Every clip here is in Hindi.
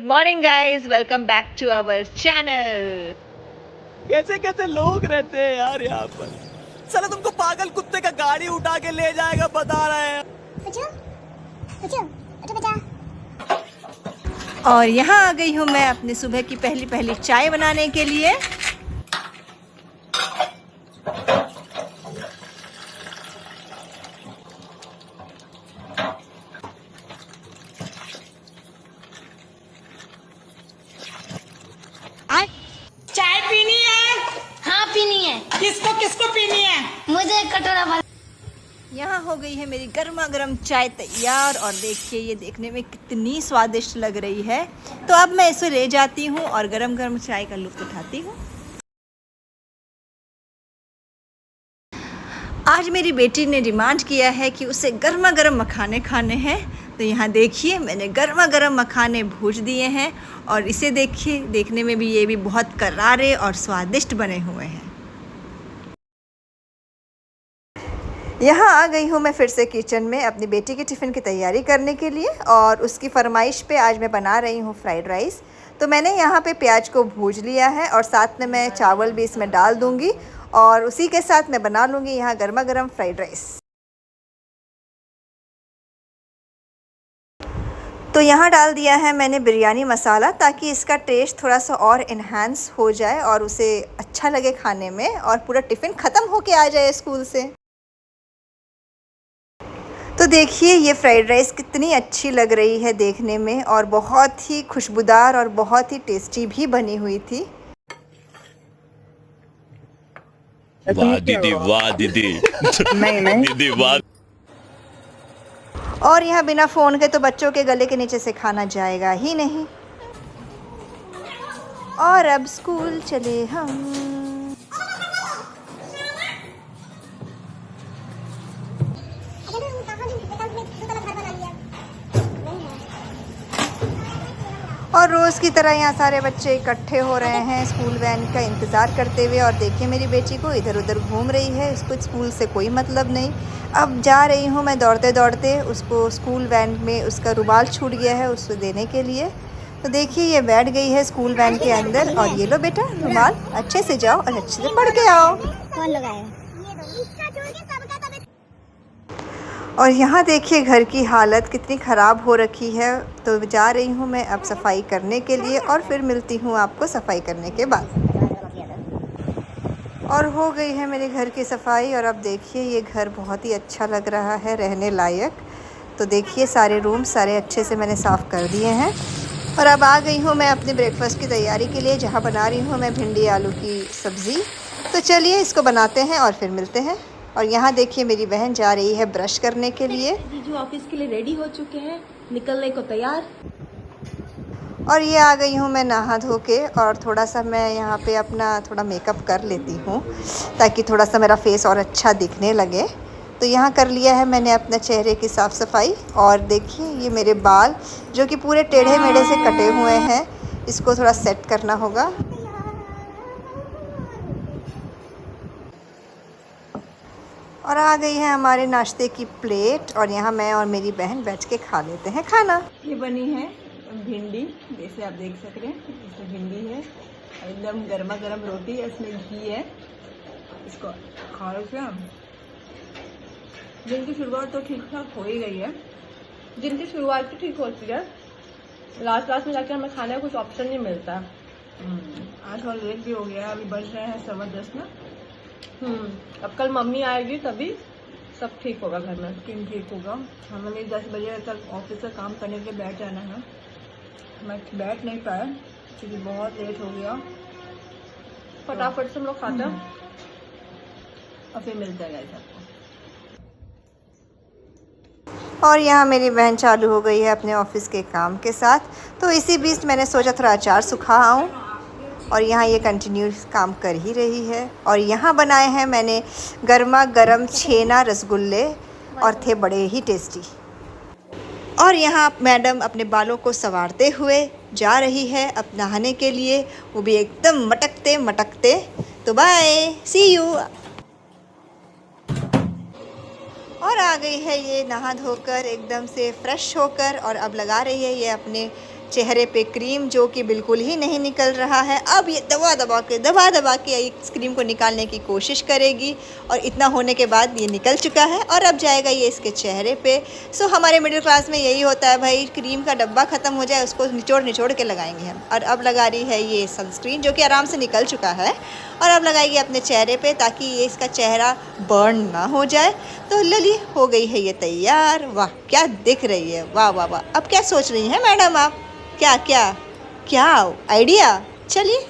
morning, guys. Welcome back to our channel. कैसे कैसे लोग रहते हैं यार यहाँ पर। साला तुमको पागल कुत्ते का गाड़ी उठा के ले जाएगा बता रहे हैं। और यहाँ आ गई हूँ मैं अपनी सुबह की पहली पहली चाय बनाने के लिए। चाय पीनी है? हाँ पीनी है। किसको किसको पीनी है? मुझे एक कटोरा भर। यहाँ हो गई है मेरी गर्मा गर्म चाय तैयार और देखिए ये देखने में कितनी स्वादिष्ट लग रही है। तो अब मैं इसे ले जाती हूँ और गरम गरम चाय का लुत्फ उठाती हूँ। आज मेरी बेटी ने डिमांड किया है कि उसे गर्मा गर्म मखाने खाने हैं। तो यहाँ देखिए मैंने गर्मा गर्म मखाने भूज दिए हैं और इसे देखिए, देखने में भी ये भी बहुत करारे और स्वादिष्ट बने हुए हैं। यहाँ आ गई हूँ मैं फिर से किचन में अपनी बेटी के टिफ़िन की तैयारी करने के लिए और उसकी फरमाइश पे आज मैं बना रही हूँ फ्राइड राइस। तो मैंने यहाँ पे प्याज को भूज लिया है और साथ में मैं चावल भी इसमें डाल दूँगी और उसी के साथ मैं बना लूँगी यहाँ गर्मा गर्म फ्राइड राइस। तो यहाँ डाल दिया है मैंने बिरयानी मसाला ताकि इसका टेस्ट थोड़ा सा और इन्हांस हो जाए और उसे अच्छा लगे खाने में और पूरा टिफ़िन ख़त्म होके आ जाए स्कूल से। तो देखिए ये फ्राइड राइस कितनी अच्छी लग रही है देखने में और बहुत ही खुशबूदार और बहुत ही टेस्टी भी बनी हुई थी। वाह दीदी वाह दीदी नहीं दीदी वाह। और यहाँ बिना फ़ोन के तो बच्चों के गले के नीचे से खाना जाएगा ही नहीं। और अब स्कूल चले हम। और रोज़ की तरह यहाँ सारे बच्चे इकट्ठे हो रहे हैं स्कूल वैन का इंतज़ार करते हुए। और देखिए मेरी बेटी को इधर उधर घूम रही है, उसको स्कूल से कोई मतलब नहीं। अब जा रही हूँ मैं दौड़ते दौड़ते उसको स्कूल वैन में, उसका रुमाल छूट गया है उसको देने के लिए। तो देखिए ये बैठ गई है स्कूल वैन के अंदर और ये लो बेटा रुमाल, अच्छे से जाओ और अच्छे से पढ़ के आओ। कौन लगाया? और यहाँ देखिए घर की हालत कितनी ख़राब हो रखी है। तो जा रही हूँ मैं अब सफाई करने के लिए और फिर मिलती हूँ आपको सफाई करने के बाद। और हो गई है मेरे घर की सफाई और अब देखिए ये घर बहुत ही अच्छा लग रहा है रहने लायक। तो देखिए सारे रूम सारे अच्छे से मैंने साफ़ कर दिए हैं और अब आ गई हूँ मैं अपने ब्रेकफास्ट की तैयारी के लिए, जहाँ बना रही हूँ मैं भिंडी आलू की सब्ज़ी। तो चलिए इसको बनाते हैं और फिर मिलते हैं। और यहाँ देखिए मेरी बहन जा रही है ब्रश करने के लिए। जीजू ऑफिस के लिए रेडी हो चुके हैं, निकलने को तैयार। और ये आ गई हूँ मैं नहा धो के और थोड़ा सा मैं यहाँ पे अपना थोड़ा मेकअप कर लेती हूँ ताकि थोड़ा सा मेरा फेस और अच्छा दिखने लगे। तो यहाँ कर लिया है मैंने अपने चेहरे की साफ़ सफाई। और देखिए ये मेरे बाल जो कि पूरे टेढ़े मेढ़े से कटे हुए हैं, इसको थोड़ा सेट करना होगा। और आ गई है हमारे नाश्ते की प्लेट और यहाँ मैं और मेरी बहन बैठ के खा लेते हैं खाना। ये बनी है भिंडी, जैसे आप देख सक रहे हैं इसमें भिंडी है, एकदम गर्मा गर्म रोटी है, इसमें घी है। इसको खाओ क्या? दिन की शुरुआत तो ठीक ठाक हो ही गई है। दिन की शुरुआत तो ठीक होती है, लास्ट में जाकर हमें खाने का कुछ ऑप्शन नहीं मिलता। आज थोड़ा लेट भी हो गया, अभी बज रहे हैं 10:15 ना। अब कल मम्मी आएगी तभी सब ठीक होगा, घर में स्किन ठीक होगा। हमें भी 10 बजे तक ऑफिस से काम करने के लिए बैठ जाना है। मैं बैठ नहीं पाया क्योंकि बहुत लेट हो गया। फटाफट से हम लोग खाते हैं और फिर मिलते हैं गाइस आपको। और यहाँ मेरी बहन चालू हो गई है अपने ऑफिस के काम के साथ। तो इसी बीच मैंने सोचा थोड़ा अचार सुखा आऊँ और यहाँ ये कंटिन्यूस काम कर ही रही है। और यहाँ बनाए हैं मैंने गर्मा गर्म छेना रसगुल्ले और थे बड़े ही टेस्टी। और यहाँ मैडम अपने बालों को संवारते हुए जा रही है अब नहाने के लिए, वो भी एकदम मटकते मटकते। तो बाय, सी यू। और आ गई है ये नहा धोकर एकदम से फ्रेश होकर और अब लगा रही है ये अपने चेहरे पे क्रीम जो कि बिल्कुल ही नहीं निकल रहा है। अब ये दबा दबा के इस क्रीम को निकालने की कोशिश करेगी और इतना होने के बाद ये निकल चुका है और अब जाएगा ये इसके चेहरे पे। सो हमारे मिडिल क्लास में यही होता है भाई, क्रीम का डब्बा ख़त्म हो जाए उसको निचोड़ के लगाएंगे हम। और अब लगा रही है ये सनस्क्रीन जो कि आराम से निकल चुका है और अब लगाएगी अपने चेहरे पे ताकि ये इसका चेहरा बर्न ना हो जाए। तो लली हो गई है ये तैयार। वाह क्या दिख रही है, वाह वाह वाह। अब क्या सोच रही हैं मैडम आप? क्या आइडिया? चलिए।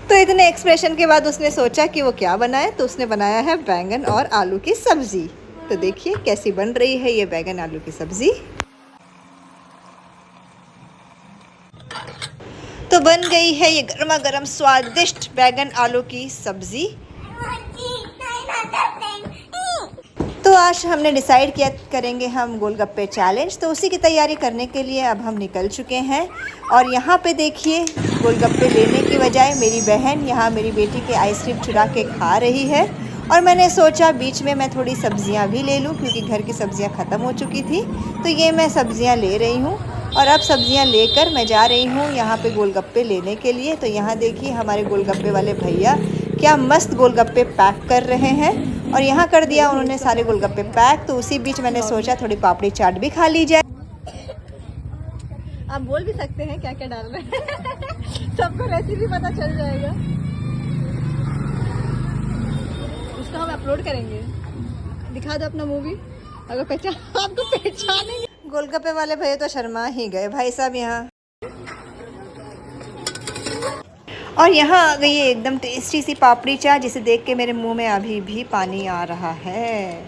तो इतने एक्सप्रेशन के बाद उसने सोचा कि वो क्या बनाए, तो उसने बनाया है बैंगन और आलू की सब्ज़ी। तो देखिए कैसी बन रही है ये बैंगन आलू की सब्ज़ी। तो बन गई है ये गर्मा गर्म स्वादिष्ट बैंगन आलू की सब्ज़ी। तो आज हमने डिसाइड किया करेंगे हम गोलगप्पे चैलेंज। तो उसी की तैयारी करने के लिए अब हम निकल चुके हैं और यहाँ पे देखिए गोलगप्पे लेने की बजाय मेरी बहन यहाँ मेरी बेटी के आइसक्रीम चुरा के खा रही है और मैंने सोचा बीच में मैं थोड़ी सब्जियाँ भी ले लूँ क्योंकि घर की सब्जियाँ ख़त्म हो चुकी थी। तो ये मैं सब्जियाँ ले रही हूँ और अब सब्जियां लेकर मैं जा रही हूँ यहाँ पे गोलगप्पे लेने के लिए। तो यहाँ देखिए हमारे गोलगप्पे वाले भैया क्या मस्त गोलगप्पे पैक कर रहे हैं और यहाँ कर दिया उन्होंने सारे गोलगप्पे पैक। तो उसी बीच मैंने सोचा थोड़ी पापड़ी चाट भी खा ली जाए। आप बोल भी सकते हैं क्या क्या डाल रहे हैं सबको रेसिपी पता चल जाएगा। उसको हम अपलोड करेंगे। दिखा दो अपना मूवी, अगर आपको पहचानेंगे। गोलगप्पे वाले भैया तो शर्मा ही गए भाई साहब यहाँ। और यहाँ आ गई है एकदम टेस्टी सी पापड़ी चाट जिसे देख के मेरे मुंह में अभी भी पानी आ रहा है।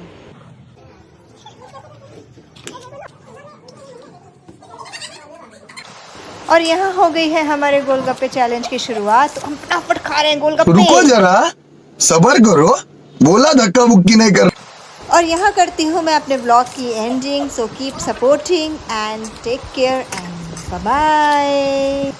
और यहाँ हो गई है हमारे गोलगप्पे चैलेंज की शुरुआत। तो हम फटाफट खा रहे हैं गोलगप्पे। रुको जरा, सब्र करो, बोला धक्का मुक्की नहीं कर। और यहाँ करती हूँ मैं अपने ब्लॉग की ending. So keep supporting and take care and bye bye.